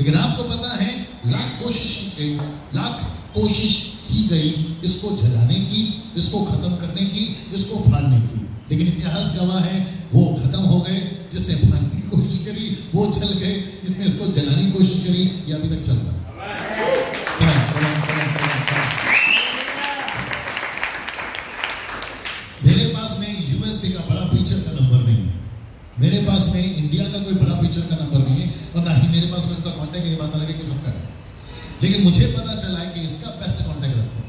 लेकिन आपको पता है लाख कोशिश की गई इसको जलाने की, इसको खत्म करने की, इसको फाड़ने की, लेकिन इतिहास गवाह है वो खत्म हो गए। जिसने फाड़ने की कोशिश करी वो जल गए, जिसने इसको जलाने की कोशिश करी ये अभी तक चल रहा है। मेरे पास में यूएसए का बड़ा पिक्चर का नंबर नहीं है, मेरे पास में इंडिया का कोई बड़ा पिक्चर का नंबर नहीं है, और ना ही मेरे पास में उनका कांटेक्ट है। ये बात अलग है कि सबका है, लेकिन मुझे पता चला है कि इसका बेस्ट कांटेक्ट रखो।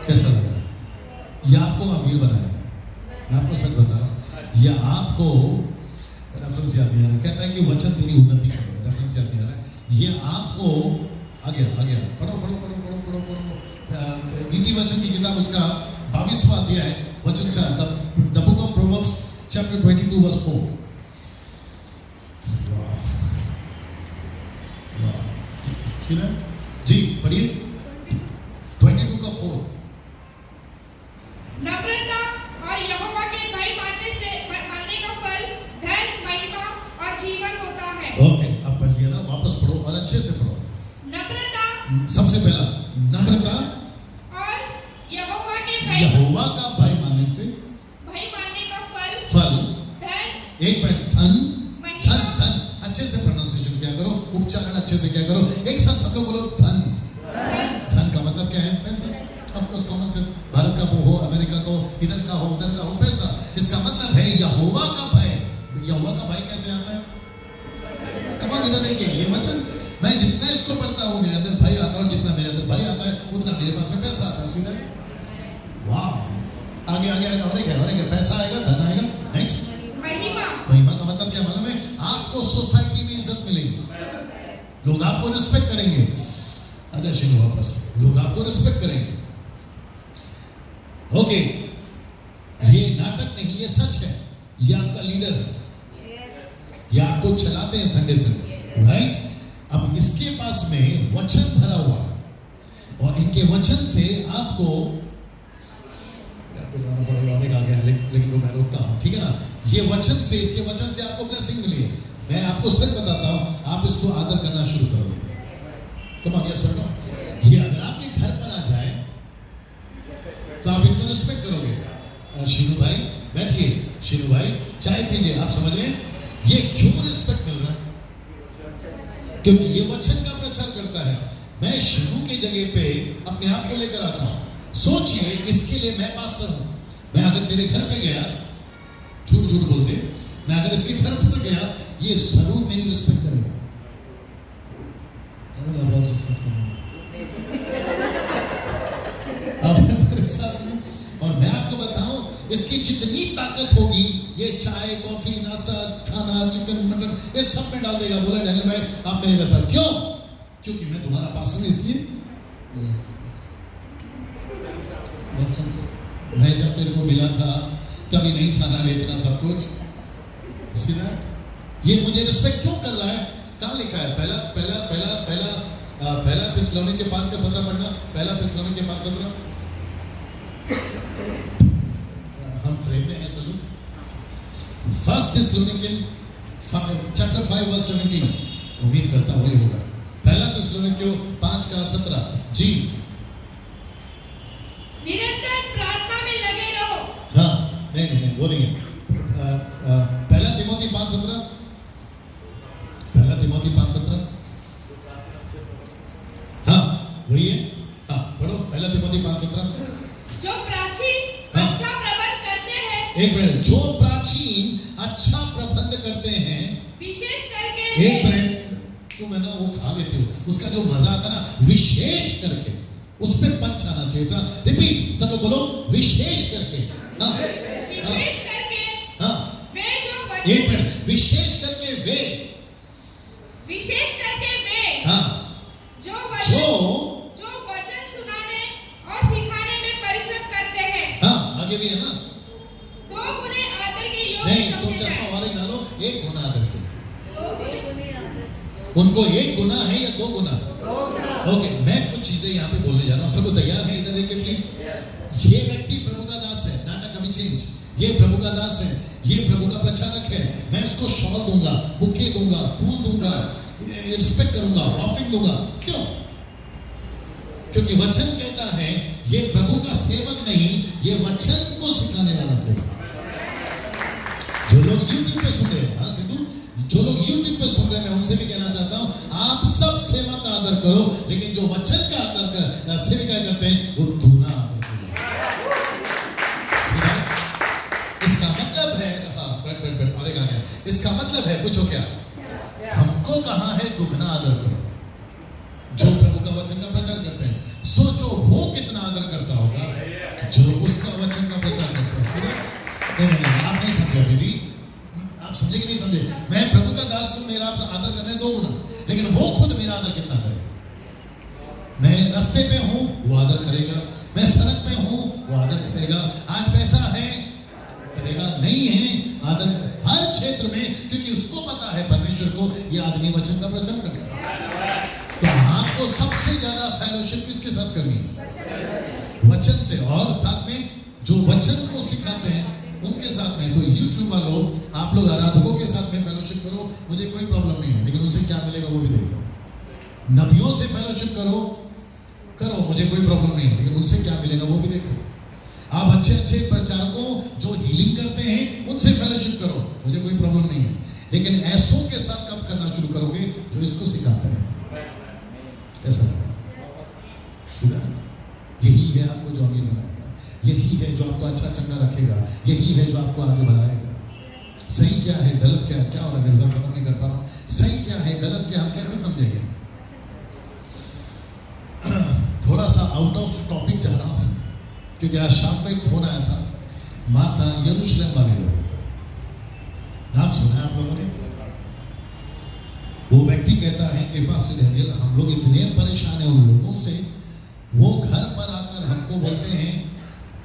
कैसा लग रहा है? ये आपको अमीर बनाएगा, मैं आपको सच बता रहा हूँ। ये आपको रेफरेंस याद नहीं आ रहा, कहता है कि वचन तेरी उन्नति करेगा, रेफरेंस याद नहीं आ रहा है। ये आपको आ गया पढ़ो नीति वचन की किताब, उसका 22वां अध्याय वचन 4, the book of Proverbs chapter 22 verse 4। जी पढ़िए 22 का 4। नम्रता और यहोवा के भय मानने का फल धन, महिमा और जीवन होता है। ओके, अब पढ़ लिया ना, वापस पढ़ो और अच्छे से पढ़ो। नम्रता, सबसे पहला नम्रता और यहोवा का भय मानने से का फल धन, एक मिनट, धन अच्छे से प्रोनाउंसिएशन क्या करो, उच्चारण अच्छे से क्या करो, एक साथ सब लोग बोलो धन। धन का मतलब क्या है? पैसा। Of course common sense, Bharat का हो, अमेरिका का हो, इधर का हो, उधर का हो, पैसा। इसका मतलब है यहोवा का भय। यहोवा का भय कैसे आता है? कमान इधर देखिए, ये वचन मैं जितना इसको पढ़ता हूँ मेरे अंदर भय आता है, और जितना मेरे अंदर भय आता है उतना मेरे पास में पैसा आता है। सीधा वाह, आगे और एक पैसा आएगा, धन आएगा। नेक्स्ट महिमा का मतलब क्या मालूम है? आपको सोसाइटी में इज्जत मिलेगी, लोग आपको रिस्पेक्ट करेंगे। अच्छा शिनो वापस, लोग आपको रिस्पेक्ट करेंगे। ओके, ये नाटक नहीं, ये सच है। ये आपका लीडर है, ये आपको चलाते हैं संडे राइट। अब इसके पास में वचन भरा हुआ, और इनके वचन से आपको आ गया, लेकिन वो मैं रोकता हूं, ठीक है ना। ये वचन से, इसके वचन से आपको ब्लेसिंग मिली है। मैं आपको सच बताता हूं, आप इसको आदर करना शुरू करोगे। Come on yes sir no. ये अगर आपके घर पर आ जाए तो आप इनको रिस्पेक्ट करोगे। शीनू भाई बैठिए, शीनू भाई चाय पीजिए। आप समझ रहे हैं ये क्यों रिस्पेक्ट मिल रहा है? क्योंकि ये वचन का प्रचार करता है। मैं शीनू की जगह पे अपने आप को लेकर आता हूं। सोचिए, इसके लिए मैं पास्टर हूं। मैं अगर तेरे घर पे गया, झूठ बोलते, मैं अगर इसके घर पर गया, ये जरूर मेरी रिस्पेक्ट करेगा। अब मेरे साथ में, और मैं आपको बताऊं, इसकी जितनी ताकत होगी ये चाय, कॉफी, नाश्ता, खाना, चिकन, मटन ये सब में डाल देगा। बोला डैनियल भाई आप मेरे घर पर क्यों? क्योंकि मैं तुम्हारा पास्टर हूं, इसलिए मैं जब तेरे को मिला था तभी नहीं था ना इतना सब कुछ। ये मुझे रिस्पेक्ट क्यों कर रहा है? कहाँ लिखा है? पहला थिस्सलुनीके 5:17 पढ़ना। पहला थिस्सलुनीके 5:17। हम फ्रेम में हैं सलू। फर्स्ट थिस्सलुनीके चैप्टर 5 वर्स 17। उम्मीद करता हूँ ये होगा। पहला थिस्सलुनीके 5:17 जी। निरंतर प्रार्थना में लगे रहो। हाँ, नहीं वो नहीं है। पहला तिमोथी 5:17। पहला तिमोथी 5:17। हाँ वही है। हाँ पढ़ो, पहला तिमोथी 5:17। जो प्राचीन अच्छा प्रबंध करते हैं, एक मिनट, जो प्राचीन अच्छा प्रबंध करते हैं, विशेष करके एक मिनट, तुम है ना वो खा लेते हो, उसका जो मजा आता ना, विशेष करके, उस पर पंच आना चाहिए था। रिपीट, सब लोग बोलो, विशेष करके। हाँ विशेष करके हाँ, वे जो एक मिनट, विशेष करके वे हाँ जो वचन सुनाने और सिखाने में परिश्रम करते हैं। हाँ आगे भी है ना। 2 गुने आदर के योग्य नहीं, तुम समझे चश्मा जाएं। वाले डालो, 1 गुना आदर के। 2 गुने आदर। उनको 1 गुना है या 2 गुना? ओके, मैं कुछ चीजें यहाँ पे बोलने जा रहा हूँ। सब तैयार है? इधर देखिए प्लीज। ये व्यक्ति प्रभु का दास है, नाटक कभी चेंज। ये प्रभु का दास है, ये प्रभु का प्रचारक है। मैं इसको शॉल दूंगा, बुके दूंगा, फूल दूंगा, रिस्पेक्ट करूंगा, ऑफरिंग दूंगा। क्यों? क्योंकि वचन कहता है ये प्रभु का सेवक नहीं, ये वचन को सिखाने वाला सेवक। जो लोग YouTube पे सुन रहे हैं, हाँ सिद्धू, जो लोग YouTube पे सुन रहे हैं, मैं उनसे भी कहना चाहता हूं, आप सब सेवक का आदर करो, लेकिन जो वचन का आदर कर सेविका करते हैं वो दूना आदर करो। इसका मतलब है, हाँ बैठ आगे आ गया। इसका मतलब है, पूछो क्या? हमको कहा है दुगना आदर करो। जो प्रभु का वचन का प्रचार करते हैं, सोचो वो कितना आदर करता होगा जो उसका वचन का प्रचार करता है। सुनो, नहीं, आप नहीं समझे बेबी, आप समझे कि नहीं समझे? मैं प्रभु का दास हूं, मेरा आपसे आदर करने दो गुना, लेकिन वो खुद मेरा आदर कितना करेगा? मैं रास्ते पे हूं, वो आदर करेगा। मैं सड़क पे हूं, वो आदर करेगा। आज पैसा है, करेगा, नहीं है, आदर हर क्षेत्र में, क्योंकि उसको पता है परमेश्वर को ये आदमी वचन का प्रचार करता है। तो आपको सबसे ज्यादा फेलोशिप किसके साथ करनी है? वचन से, और साथ में जो वचन को सिखाते हैं उनके साथ में। तो YouTube वालों, आप लोग आराधकों के साथ में फेलोशिप करो, मुझे कोई प्रॉब्लम नहीं है, लेकिन उनसे क्या मिलेगा वो भी देखो। नबियों से फेलोशिप करो, मुझे कोई प्रॉब्लम नहीं है, लेकिन उनसे क्या मिलेगा वो भी देखो। आप अच्छे अच्छे प्रचारकों जो हीलिंग करते हैं उनसे फेलोशिप करो, मुझे कोई प्रॉब्लम नहीं है, लेकिन ऐसों के साथ कब करना शुरू करोगे जो इसको सिखाते हैं? कैसा लगा? सीधा? यही है आपको जो अमीर बनाएगा, यही है जो आपको अच्छा चंगा रखेगा, यही है जो आपको आगे बढ़ाएगा। सही क्या है, गलत क्या है? क्या हो रहा है? मेरे खत्म नहीं कर पा रहा हूं। सही क्या है, गलत क्या, हम कैसे समझेंगे? थोड़ा सा आउट ऑफ टॉपिक जा रहा हूं, क्योंकि आज शाम को एक फोन आया था माता यरूशलेम वाले लोगों का। नाम सुना है आप लोगों ने? वो व्यक्ति कहता है कि पास्टर डैनियल, हम लोग इतने परेशान हैं उन लोगों से, वो घर पर आकर हमको बोलते हैं,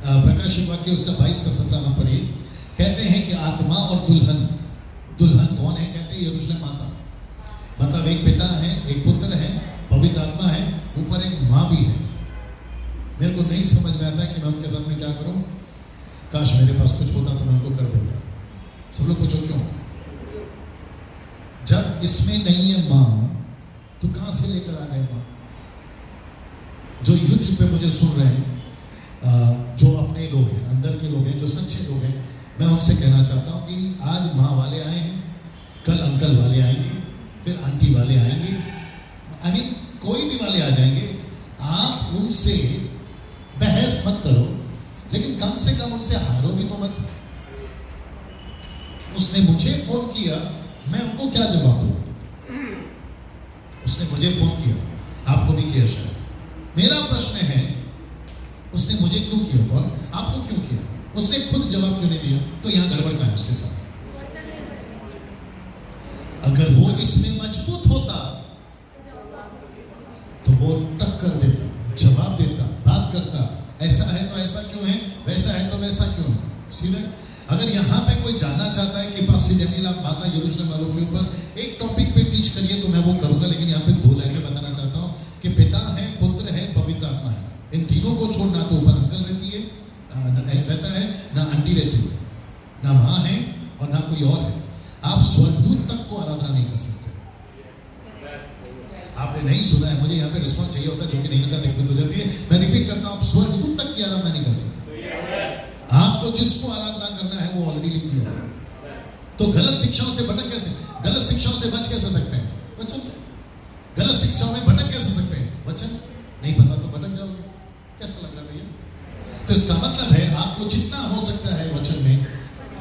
प्रकाशित वाक्य उसका 22 का 17 में पढ़िए, कहते हैं कि आत्मा और दुल्हन कौन है? कहते हैं यरूशलेम माता। मतलब एक पिता है, एक पुत्र है, पवित्र आत्मा है, ऊपर एक माँ भी है। मेरे को नहीं समझ में आता है कि मैं उनके साथ में क्या करूं। काश मेरे पास कुछ होता तो मैं उनको कर देता। सब लोग पूछो क्यों? जब इसमें नहीं है माँ, तो कहां से लेकर आ गए माँ? जो YouTube पे मुझे सुन रहे हैं, जो अपने लोग हैं, अंदर के लोग हैं, जो सच्चे लोग हैं, मैं उनसे कहना चाहता हूं कि आज माँ वाले आए हैं, कल अंकल वाले आएंगे, फिर आंटी वाले आएंगे, आई मीन कोई भी वाले आ जाएंगे। आप उनसे बहस मत करो, लेकिन कम से कम उनसे हारो भी तो मत। उसने मुझे फोन किया, मैं उनको क्या जवाब दूं? उसने मुझे फोन किया, आपको भी किया शायद। मेरा प्रश्न है, उसने मुझे क्यों किया फोन, आपको क्यों किया? उसने खुद जवाब क्यों नहीं दिया? तो यहां गड़बड़ का है उसके साथ। अगर वो इसमें मजबूत होता तो वो टक्कर देता, जवाब देता, बात करता, ऐसा है तो ऐसा क्यों है, वैसा है तो वैसा क्यों है। सीधे अगर यहाँ पे कोई जानना चाहता है कि पास्टर डैनियल आप माता यरूशलेम वालों के ऊपर एक टॉपिक पे टीच करिए, तो मैं वो करूंगा, लेकिन यहाँ पे 2 लाइन में बताना चाहता हूँ कि पिता है, पुत्र है, पवित्र आत्मा है। इन तीनों को छोड़ना तो ऊपर अंकल रहती है, रहता है ना, आंटी रहती है, ना माँ है और ना कोई और है। आप स्वर्गदूत तक को आराधना नहीं कर सकते। आपने नहीं सुना है, मुझे यहाँ पे रिस्पॉन्स चाहिए होता है, जो कि नहीं मिलता, दिक्कत हो जाती है। मैं रिपीट करता हूँ, आप स्वर्गदूत तक की आराधना नहीं कर सकते। आपको जिसको आराधना करना है वो ऑलरेडी लिख लिया है। तो गलत शिक्षाओं से भटक कैसे, गलत शिक्षाओं से बच कैसे सकते हैं? वचन। गलत शिक्षाओं में भटक कैसे सकते हैं? वचन। नहीं पता तो भटक जाओगे। कैसा लग रहा है भैया? तो इसका मतलब है आपको जितना हो सकता है वचन में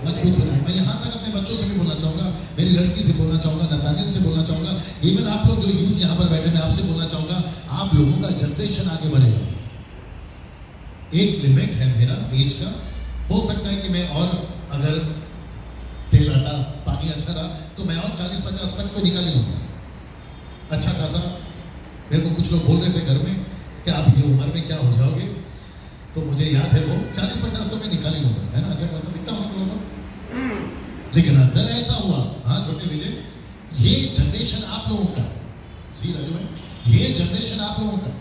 मजबूत होना है। मैं यहाँ तक अपने बच्चों से भी बोलना चाहूंगा, मेरी लड़की से बोलना चाहूंगा, नतानियल से बोलना चाहूंगा, इवन आप लोग जो यूथ यहाँ पर बैठे, मैं आपसे बोलना चाहूंगा, आप लोगों का जनरेशन आगे बढ़ेगा। एक लिमिट है मेरा एज का, हो सकता है कि मैं और अगर तेल आटा पानी अच्छा रहा तो मैं और 40-50 तक तो निकाल ही लूँगा अच्छा खासा। मेरे को कुछ लोग बोल रहे थे घर में कि आप ये उम्र में क्या हो जाओगे, तो मुझे याद है वो 40-50 तो मैं निकाल ही लूँगा, है ना, अच्छा खासा दिखता हूँ थोड़ा बहुत। लेकिन अगर ऐसा हुआ, हाँ छोटे विजय, ये जनरेशन आप लोगों का, सी राजू भाई, ये जनरेशन आप लोगों का,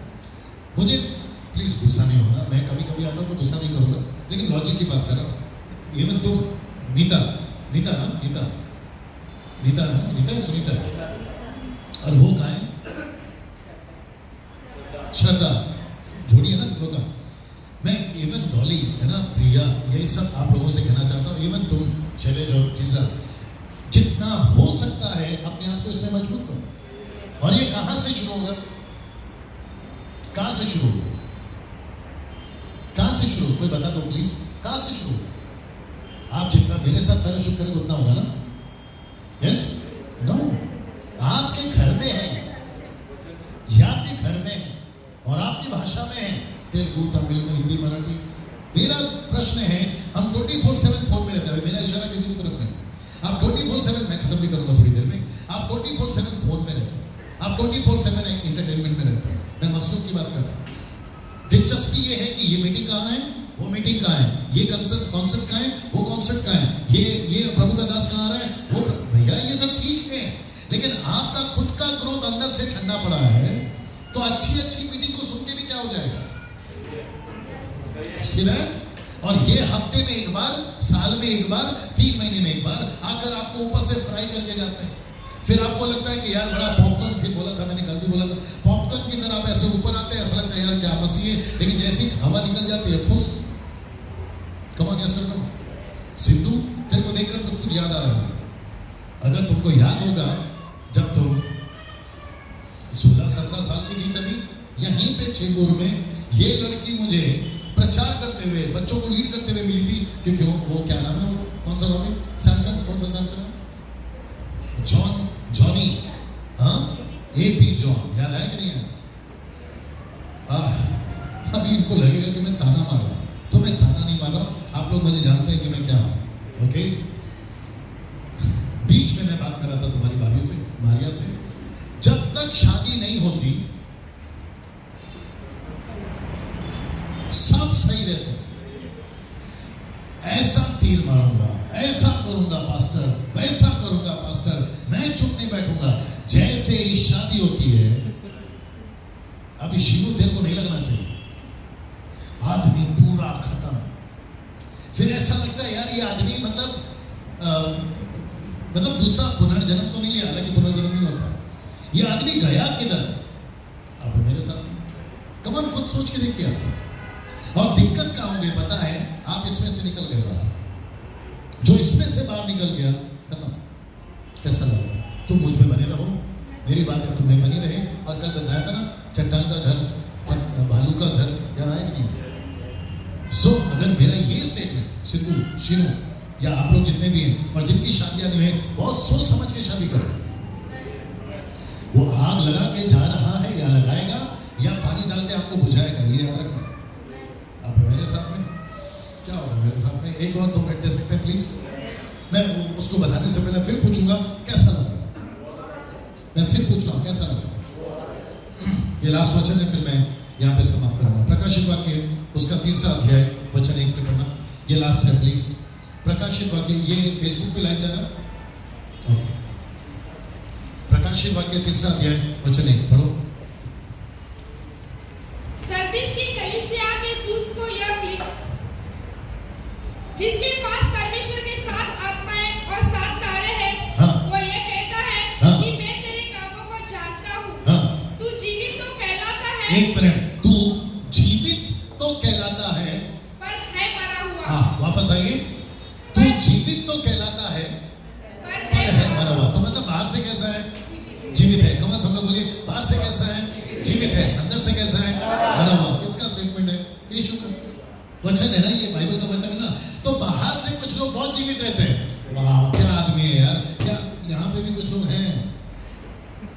मुझे प्लीज गुस्सा नहीं होना, मैं कभी कभी आता तो गुस्सा नहीं करूँगा, लेकिन लॉजिक की बात कर रहा हूँ। इवन तुम नीता नीता नीता नीता नीता है सुनीता, और वो कहाँ है? श्रद्धा जोड़ी है ना तुम लोग का। मैं इवन डॉली है ना, प्रिया, यही सब आप लोगों से कहना चाहता हूँ, इवन तुम शैलेश और टीजा, जितना हो सकता है अपने आप को इसमें मजबूत करो। और ये कहां से शुरू होगा? कहां से शुरू होगा? कहां से शुरू? कोई बता दो प्लीज, कहां से शुरू होगा? आप जितना मेरे साथ फेलोशिप करेंगे उतना होगा ना? यस? नो? आपके घर में है, ये आपके घर में है और आपकी भाषा में है, तेलुगु, तमिल में, हिंदी, मराठी। मेरा प्रश्न है, हम 24/7 फोन में रहते हैं, मेरा इशारा किसी की तरफ नहीं। आप 24/7, मैं खत्म भी करूंगा थोड़ी देर में, आप 24/7 फोन में रहते हैं, आप 24/7 इंटरटेनमेंट में रहते हैं। मैं मसलों की बात कर रहा हूं। दिलचस्पी ये है कि ये मीटिंग कहाँ है, वो मीटिंग कहाँ है, ये कॉन्सर्ट कहाँ है, वो कॉन्सर्ट कहाँ है, ये प्रभु का दास कहाँ आ रहा है, वो भैया ये सब ठीक है, लेकिन आपका खुद का ग्रोथ अंदर से ठंडा पड़ा है, तो अच्छी अच्छी मीटिंग को सुन के भी क्या हो जाएगा? और ये हफ्ते में एक बार, साल में एक बार, 3 महीने में एक बार आकर आपको ऊपर से फ्राई करके जाते हैं। फिर आपको लगता है कि यार बड़ा पॉपकॉर्न, फिर बोला था मैंने, कल भी बोला था, पॉपकॉर्न की तरह आप ऐसे ऊपर आते हैं, ऐसा लगता है यार क्या मसीह है, लेकिन जैसे ही हवा निकल जाती है फुस। कमान यस सर, सिद्धू तेरे को देखकर कुछ याद आ रहा है। अगर तुमको याद होगा, जब तुम 16-17 साल की थी, तभी यहीं पे चेंबूर में ये लड़की मुझे प्रचार करते हुए, बच्चों को लीड करते हुए मिली थी। क्योंकि वो क्या नाम है, कौन सा रॉबिन, सैमसन, कौन सा सैमसन है, जॉनी, हाँ, AP जॉन, याद आया कि नहीं आया? अभी इनको लगेगा कि मैं ताना मार रहा हूं, तो मैं ताना नहीं मार रहा हूं, आप लोग मुझे जानते हैं कि मैं क्या हूं। ओके, बीच में मैं बात कर रहा था तुम्हारी भाभी से, मारिया से, जब तक शादी नहीं होती सब सही रहते हैं। ऐसा तीर मारूंगा, ऐसा करूंगा पास्टर, वैसा करूंगा पास्टर, मैं चुप नहीं बैठूंगा। जैसे ही शादी होती है, अभी शिवू तेरे को नहीं लगना चाहिए, आदमी पूरा खत्म। फिर ऐसा लगता है यार ये आदमी मतलब दूसरा पुनर्जन्म तो नहीं लिया, हालांकि पुनर्जन्म नहीं होता, ये आदमी गया किधर? आप मेरे साथ कमन खुद सोच के देखिए आप। और दिक्कत क्या होंगे पता है? आप इसमें से निकल गए बाहर, जो इसमें से बाहर निकल गया खत्म। कैसा लगा? तुम मुझ में बने रहो, मेरी बातें तुम में बनी रहे। और कल बताया था ना, चट्टान का घर, भालू का घर, याद आया कि नहीं? सो अगर मेरा ये स्टेटमेंट सिद्धू, शिनू या आप लोग जितने भी हैं और जिनकी शादियां नहीं है, बहुत सोच समझ के शादी करो। वो आग लगा के जा रहा है या लगाएगा या पानी डाल के आपको बुझाएगा, ये याद रखना। आप मेरे साथ में क्या होगा? मेरे साथ में एक और 2 मिनट दे सकते हैं प्लीज? मैं उसको बताने से पहले फिर पूछूंगा कैसा लगा। मैं फिर पूछ रहा हूं कैसा लगा। ये लास्ट वचन है, फिर मैं यहाँ पे समाप्त करूंगा। प्रकाशित वाक्य उसका 3रा अध्याय वचन 1 से पढ़ना। ये लास्ट है प्लीज। प्रकाशित वाक्य, ये फेसबुक पे लाइव जाना। ओके, प्रकाशित वाक्य 3रा अध्याय वचन 1 पढ़ो। सरदीस की कलीसिया के दूत को यह लिख, जिसके पास परमेश्वर के 7 आत्माएं और 7 तारे हैं, हाँ, वो ये कहता है, हाँ, कि मैं तेरे कामों को जानता हूँ, हाँ, तू जीवित तो कहलाता है, एक मिनट, तू जीवित तो कहलाता है पर है मरा हुआ। हाँ, वापस आइए। तू जीवित तो कहलाता है पर है मरा हुआ। तो मतलब बाहर से कैसा है? जीवित है। कम सब लोग बोलिए, बाहर से कैसा है? जीवित है। अंदर से कैसा है? मरा हुआ। किसका स्टेटमेंट है? यीशु का वचन है ना, ये बाइबल का वचन है ना। तो बाहर से कुछ लोग बहुत जीवित रहते हैं, वाह क्या आदमी है यार, क्या यहाँ पे भी कुछ लोग हैं,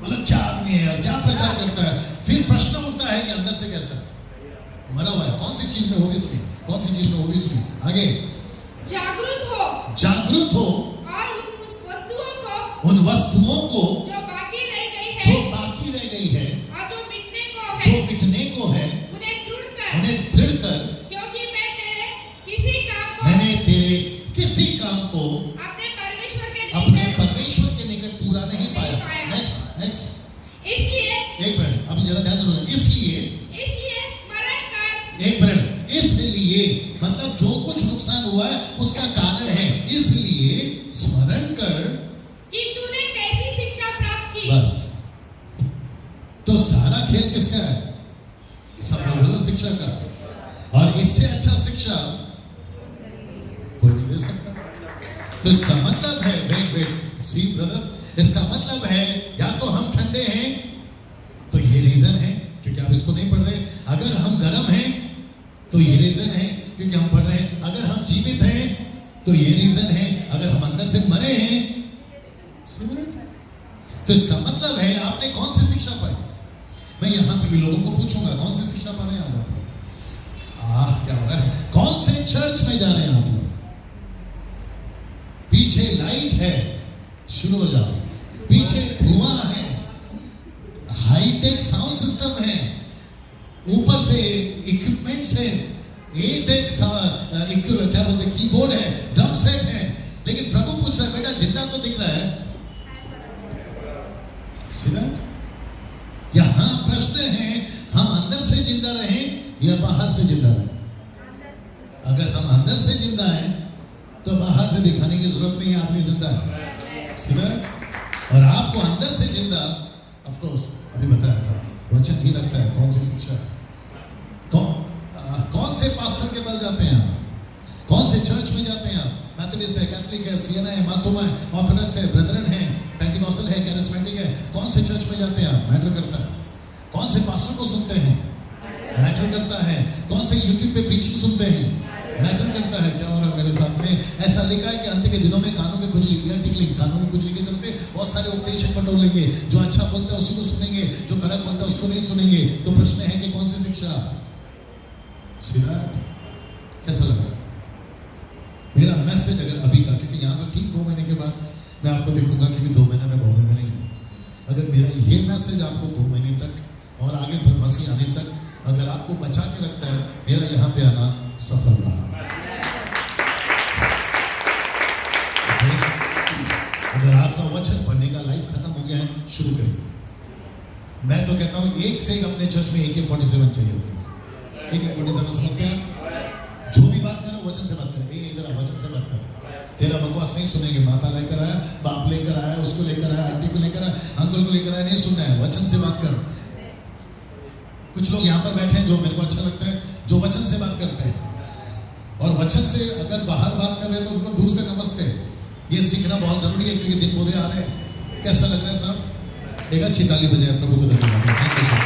मतलब क्या आदमी है यार, क्या प्रचार करता है। फिर प्रश्न उठता है कि अंदर से कैसा? मरा हुआ है। कौन सी चीज में? वो भी सुनी। कौन सी चीज में? वो भी सुनी। आगे, जागृत हो, जागृत हो और उन वस्तुओं को जो बाकी रह गई है, जो बाकी रह गई है, और जो मिटने को है, जो मिटने को है, उन्हें दृढ़ कर, क्योंकि मैं तेरे किसी काम को, मैंने तेरे किसी काम को अपने परमेश्वर के निकट पूरा नहीं पाया। नेक्स्ट। इसलिए एक मिनट, अभी जरा ध्यान से सुनो। इसलिए स्मरण कर, एक मिनट, इसलिए मतलब जो कुछ नुकसान हुआ है उसका कारण है, इसलिए स्मरण कर कि तूने कैसी शिक्षा प्राप्त की। बस तो सारा खेल किसका है? सब लोग बोलो शिक्षा का। और इससे अच्छा शिक्षा कोई नहीं दे सकता। तो इसका मतलब है, वेट सी ब्रदर, इसका मतलब है या तो हम ठंडे हैं तो ये रीजन है क्योंकि आप इसको नहीं पढ़ रहे, अगर हम गर्म हैं तो ये रीजन है क्योंकि हम पढ़ रहे हैं, अगर हम जीवित हैं तो ये रीजन है, अगर हम अंदर से मरे हैं तो इसका मतलब है आपने कौन सी शिक्षा पाई। मैं यहां पे भी लोगों को पूछूंगा कौन सी शिक्षा पा रहे हैं आज आप लोग? क्या हो रहा है? कौन से चर्च में जा रहे हैं आप लोग? पीछे लाइट है, शुरू हो जाओ। पीछे धुआं है, हाईटेक साउंड सिस्टम है, ऊपर से इक्विपमेंट्स है, एटेक क्या बोलते हैं, कीबोर्ड है, ड्रम सेट है, लेकिन प्रभु पूछ रहा है बेटा जिंदा तो दिख रहा है? सीधा यहां प्रश्न है, हम अंदर से जिंदा रहें या बाहर से जिंदा रहें? अगर हम अंदर से जिंदा हैं तो बाहर से दिखाने की जरूरत नहीं है, आदमी जिंदा है। सीधा। और आपको अंदर से जिंदा, ऑफ कोर्स अभी बताया था, वचन ही रखता है कौन सी शिक्षा। कौन से पास्टर के पास जाते हैं आप? कौन से चर्च में जाते हैं आप? मैथोडिस्ट है, कैथोलिक है, सियना है, मार्थोमा है, ऑर्थोडॉक्स है, ब्रदरन है, पेंटिकॉस्टल है, कैरिस्मेटिक है, कौन से चर्च में जाते हैं आप? मैटर करता है। कौन से पास्टर को सुनते हैं? मैटर करता है। कौन से यूट्यूब पे प्रीचिंग सुनते हैं? मैटर करता है। क्या हो रहा है मेरे साथ में? ऐसा लिखा है कि अंत के दिनों में कानों की खुजली, ईयर टिकलिंग, कानों की खुजली के चलते बहुत सारे उपदेशक बटोर लेंगे, जो अच्छा बोलता है उसी को सुनेंगे, जो कड़क बोलता है उसको नहीं सुनेंगे। तो प्रश्न है कि कौन सी शिक्षा? सीधा। कैसा लग रहा है मेरा मैसेज अगर अभी का? क्योंकि यहाँ से ठीक 2 महीने के बाद मैं आपको देखूंगा, क्योंकि 2 महीने में बॉम्बे में नहीं हूँ। अगर मेरा ये मैसेज आपको 2 महीने तक और आगे फिर मसीह आने तक अगर आपको बचा के रखता है, मेरा यहाँ पे आना सफल रहा। अगर आपका वचन पढ़ने का लाइफ खत्म हो गया है, शुरू करिए। मैं तो कहता हूँ एक से एक अपने चर्च में AK-47 चाहिए। AK-47 समझते हैं? जो भी बात करो वचन से बात करें। इधर वचन से बात करो। तेरा बकवास नहीं सुनेंगे। माता लेकर आया, बाप लेकर आया, उसको लेकर आया, आंटी को लेकर आया, अंकल को लेकर आया, नहीं सुनना है। वचन से बात कर। कुछ लोग यहाँ पर बैठे हैं जो मेरे को अच्छा लगता है, जो वचन से बात करते हैं। और वचन से अगर बाहर बात कर रहे हैं तो उनको दूर से नमस्ते। ये सीखना बहुत जरूरी है क्योंकि दिन बुरे आ रहे हैं। कैसा लग रहा है साहब? एक अच्छी ताली बजाए प्रभु को धन्यवाद। Thank you sir.